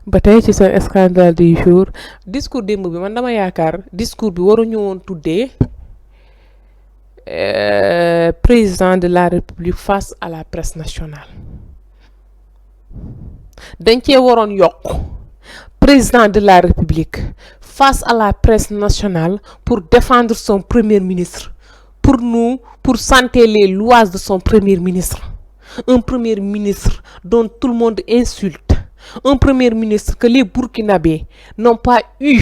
ba tey ci seen scandale du jour discours démb bi man dama yaakaar discours bi waruñu woon tuddee président de la République face à la presse nationale dañ cee waroon yokk président de la République face à la presse nationale pour défendre son premier ministre, pour santer les lois de son premier ministre. Un premier ministre dont tout le monde insulte. Un premier ministre que les Burkinabés n'ont pas eu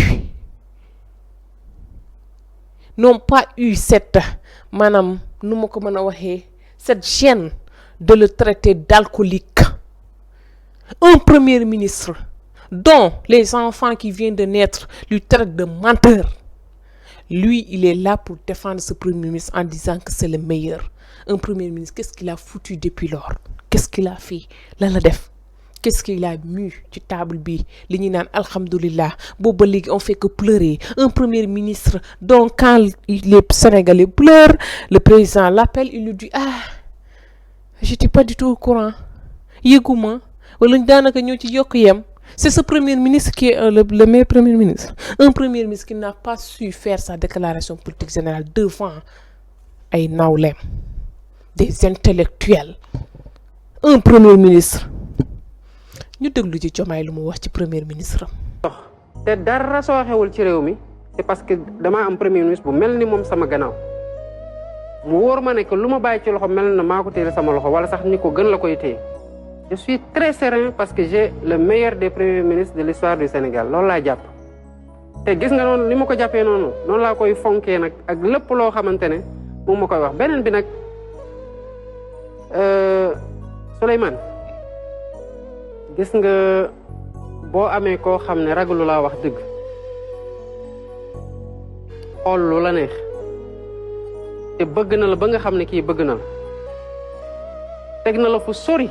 cette, cette gêne de le traiter d'alcoolique. Un premier ministre dont les enfants qui viennent de naître lui traitent de menteur. Lui, il est là pour défendre ce premier ministre en disant que c'est le meilleur. Un premier ministre, qu'est-ce qu'il a foutu depuis lors? Qu'est-ce qu'il a fait? Qu'est-ce qu'il a mu ci table bi li ñi naan alhamdoulillah booba léegi on fait que pleurer. Un premier ministre donc quand les Sénégalais pleurent, le président l'appelle, il lui dit j'étais pas du tout au courant yëguma wala daanaka ñoo ci yokk yem. C'est ce premier ministre qui est le meilleur premier ministre. Un premier ministre qui n'a pas su faire sa déclaration politique générale devant ay nawlem, des intellectuels. Un premier ministre. Ñu déglu ci Diomaye lu mu wax ci premier ministre. Te dara soo xewul ci réew mi c'est parce que dama am premier ministre bu mel ni moom sama gannaaw mu wóor ma ne que lu ma bàyyi ci loxo mel na maa ko téye sama loxo wala sax ni ko gën la koy téye. Je suis très serein parce que j'ai le meilleur des premiers ministres de l'histoire du Sénégal loolu laa jàpp te gis nga noonu ni ma ko jàppee noonu laa koy fonkee nag ak lépp loo xamante ne moom ma koy wax beneen bi nag Souleymane gis nga boo amee koo xam ne ragalu laa wax dëgg xool lu la neex te bëgg na la ba nga xam ne kii bëgg na la teg na la fu sori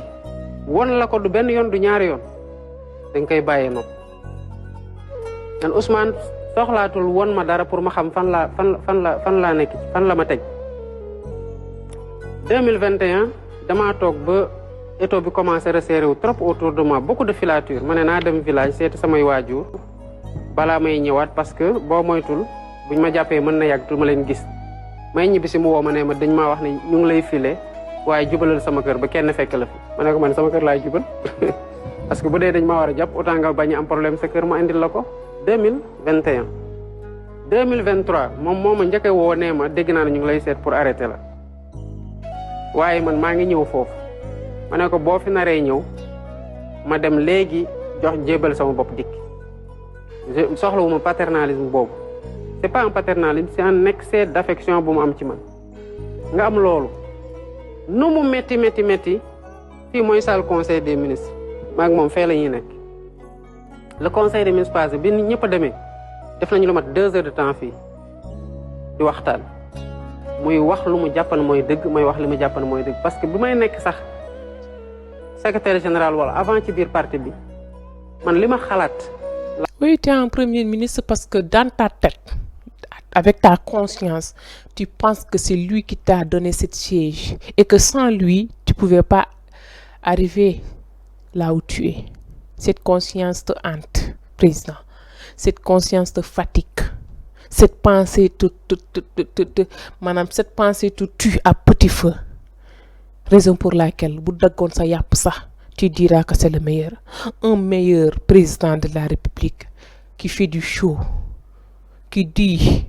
won la ko du benn yoon du ñaari yoon dañ koy bàyyee nopp man Ousmane soxlaatul won ma dara pour ma xam fan laa nekk fan la ma teg 2021 damaa toog ba étau bi commencé resserré wu trop autour de moi beaucoup de filature ma ne naa dem village seeti samay waajur balaa may ñëwaat parce que boo moytul buñ ma jàppee mën na yàgg du ma leen gis may ñibbi si mu woo ma ne ma dañ maa wax ne ñu ngi lay filé waaye jubalal sama kër ba kenn fekk la fi ma ne ko man sama kër laay jubal parce que bu dee dañ maa war a jàpp autant nga bañ a am problème sa kër ma indil la ko 2021 2023 moom moo ma njëkk a woo nee ma dégg naa ne ñu ngi lay seet pour arrêter la waaye man maa ngi ñëw foofu ma ne ko boo fi naree ñëw ma dem léegi jox jébal sama bopp dikk soxlawuma paternalisme boobu c'est pas un paternalisme c'est un excès d'affection bu mu am ci man nga am loolu nu mu métti fii mooy salle conseil des ministres maag moom fee la ñuy nekk le conseil des ministres passé bi ñëpp a demee def nañu lu mat 2 heures de temps fii di waxtaan muy wax lu mu jàppan mooy dëgg may wax li mu jàppan mooy dëgg parce que bi may nekk sax secrétaire général wala avant ci biir parti bi man li ma xalaat. Oui, tu es un premier ministre parce que dans ta tête, avec ta conscience, tu penses que c'est lui qui t'a donné cette siège et que sans lui, tu ne pouvais pas arriver là où tu es. Cette conscience te hante, président. Cette conscience te fatigue. Cette pensée cette pensée te tue à petit feu. Raison pour laquelle, tu diras que c'est le meilleur. Un meilleur président de la République qui fait du show, qui dit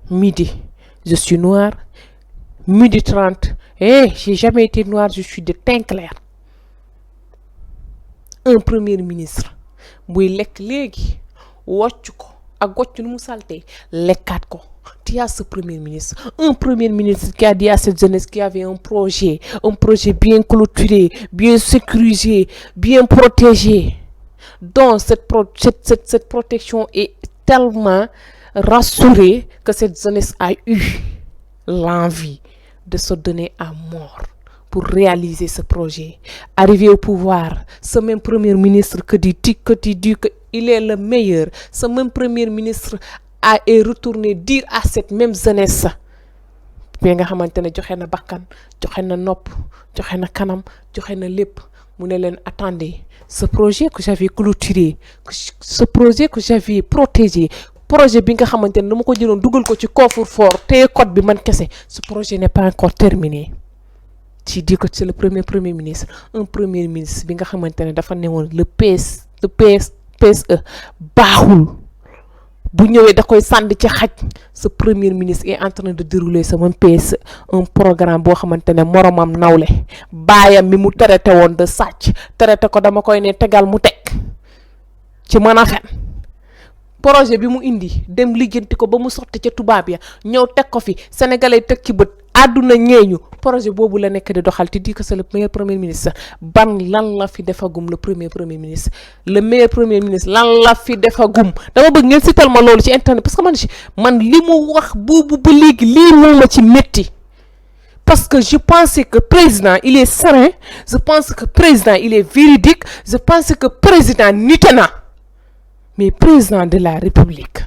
midi, je suis noir, midi 30, j'ai jamais été noir, je suis de teint clair. Un premier ministre, buy lek légui, wocc ko ak wocc nu mu salté, lekkat ko. Tu as ce premier ministre, un premier ministre qui a dit à cette jeunesse qui avait un projet bien clôturé, bien sécurisé, bien protégé, dont cette protection est tellement rassurée que cette jeunesse a eu l'envie de se donner à mort pour réaliser ce projet. Arrivé au pouvoir, ce même premier ministre que tu dis qu'il est le meilleur, ce même premier ministre est retourné dire à cette même jeunesse bi nga xamante ne joxe na bakkan joxe na nopp joxe na kanam joxe na lépp mu ne leen attendez ce projet que j'avais clôturé ce projet que j'avais protégé projet bi nga xamante ne dama ko jëloon dugal ko ci coffre-fort téye code bi man kese ce projet n'est pas encore terminé. ci di ko c'est le premier ministre un premier ministre bi nga xamante ne dafa newoon le PSE baaxul bu ñëwee da koy sànd ci xaj ce premier ministre est en train de dérouler sama PSE un programme boo xamante ne moromam nawle baayam mi mu traité woon de sàcc traité ko dama koy ne tegal mu teg ci mën a fen projet bi mu indi dem lijjanti ko ba mu sotti ca tubaab ya ñëw teg ko fi sénégalais teg ci bët àdduna ñeeñu projet boobu la nekk di doxal te di ko c'est le meilleur premier ministre ban lan la fi defagum le premier ministre le meilleur premier ministre lan la fi defagum dama bëgg ngeen sital ma loolu ci internet parce que man li mu wax boobu ba léegi lii moo ma ci métti parce que je pensais que président il est serein je pense que président il est véridique je pense que président nite na mais président de la république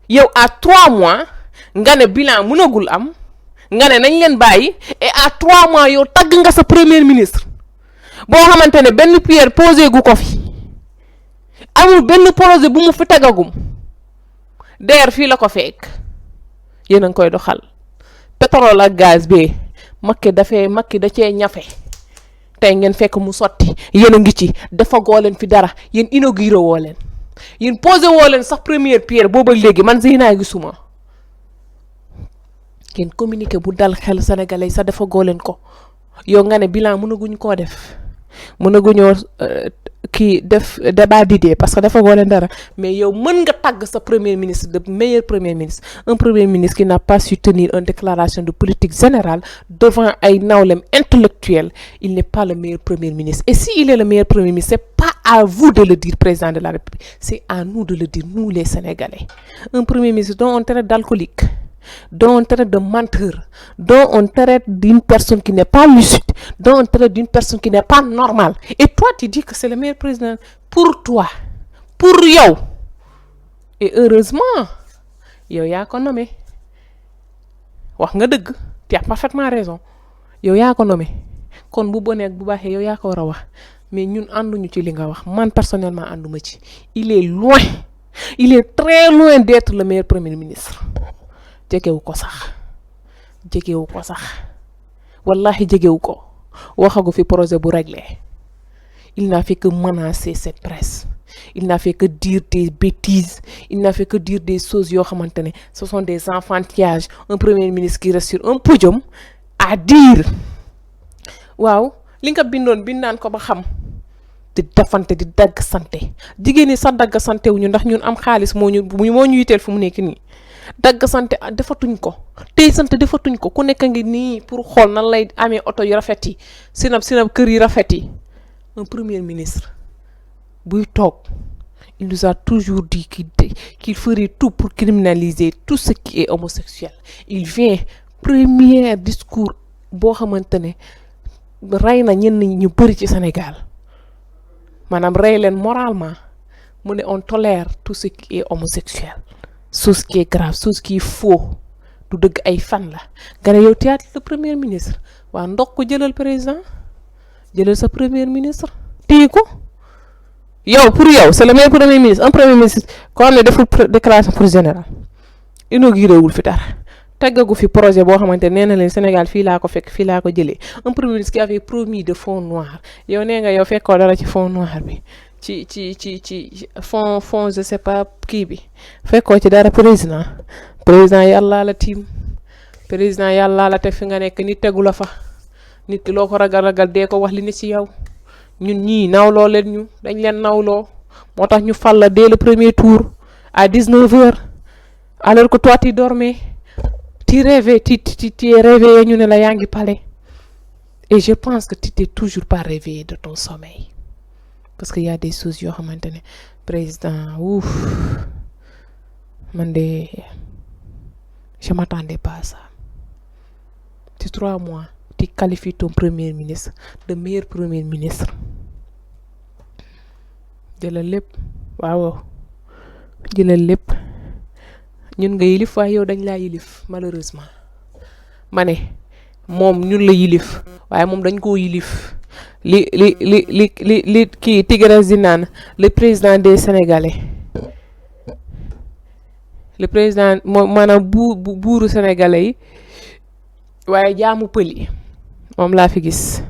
yow à 3 mois nga ne bilan mënagul am nga ne nañ leen bàyyi et à 3 mois yow tagg nga sa premier ministre boo xamante ne benn pierre posé gu ko fi amul benn projet bu mu fi tegagum DER fii la ko fekk yéen a ngi koy doxal pétrole ak gaz bi Macky da cee ñafe tey ngeen fekk mu sotti yéen a ngi ci defagoo leen fi dara yéen inauguré woo leen yéen posé woo leen sax première pierre booba léegi man Zeyna gisuma ngeen communiqué bu dal xel sénégalais sa defagoo leen ko yow nga ne bilan mënaguñ koo def mënaguñoo kii def débat d'idées parce que defagoo leen dara mais yow mën nga tàgg sa premier ministre de meilleur premier ministre un premier ministre qui n'a pas su tenir une déclaration de politique générale devant ay nawlem intellectuel il n'est pas le meilleur premier ministre et si il est le meilleur premier ministre c'est pas à vous de le dire président de la République c'est à nous de le dire nous les Sénégalais un premier ministre dont on traite d'alcoolique dont on traite de menteur, dont on traite d'une personne qui n'est pas lucide, dont on traite d'une personne qui n'est pas normale. Et toi, tu dis que c'est le meilleur président pour toi, pour yo. Et heureusement, yo yaa ko nommé. Wax nga dëgg, tu as parfaitement raison. Yo yaa ko nommé. Kon bu bonee ak bu baaxee yow yaa ko war a wax. Mais ñun ànduñu ci li nga wax. Man personnellement ànduma ci. Il est très loin d'être le meilleur premier ministre. jegewu ko sax wallahi jegewu ko waxagu fi projet bu réglé il n'a fait que menacer cette presse il n'a fait que dire des bêtises il n'a fait que dire des choses yoo xamante ne ce sont des enfantillages un premier ministre qui reste sur un podium à dire waaw li nga bindaan ko ba xam di defante di dagg santé jigéen ñi sax dagg santé wu ñu ndax ñun am xaalis moo ñu yiteel fu mu nekk nii dagg santé defatuñ ko tey santé defatuñ ko ku nekk ngi nii pour xool nan lay amee oto yu rafet yi sinab kër yi rafet yi un premier ministre buy toog il nous a toujours dit qu'il ferait tout pour criminaliser tout ce qui est homosexuel il vient premier discours boo xamante ne rey na ñenn ñu bëri ci Sénégal maanaam rey leen moralement mu ne on tolère tout ce qui est homosexuel chose qui est grave chose qui est faux du dëgg ay fan la nga ne yow théâtre le premier ministre waa ndox ko jëlal président jëlal sa premier ministre téye ko yow pour yow c'est le meilleur premier ministre un premier ministre ko xam ne deful déclaration pour général inauguré wul fi dara teggagu fi projet boo xamante nee na leen Sénégal fii laa ko fekk fii laa ko jëlee un premier ministre qui avait promis de fonds noirs yow nee nga yow fekkoo dara ci fonds noir bi ci fonds je sais pas kii bi fekkoo ci dara président yàlla la tiim président yàlla la te fi nga nekk nit tegu la fa nit ki loo ko ragal dee ko wax li ne ci yow ñun ñii nawloo leen ñu dañ leen nawloo moo tax ñu fal la dès le premier tour à 19h alors que toi tu dormais tu rêvais tu es réveillé ñu ne la yaa ngi palais et je pense que tu t'es toujours pas réveillé de ton sommeil parce que y a des choses yoo xamante ne président man de je m'attendais pas à ça ci 3 mois tu qualifies ton premier ministre de meilleur premier ministre jëlal lépp waaw jëlal lépp ñun nga yilif waaye yow dañ laa yilif malheureusement ma ne moom ñun la yilif waaye moom dañ koo yilif li kii Tigres di naan le président des Sénégalais le président moom maanaam buuru Sénégalais yi waaye jaamu pël yi moom laa fi gis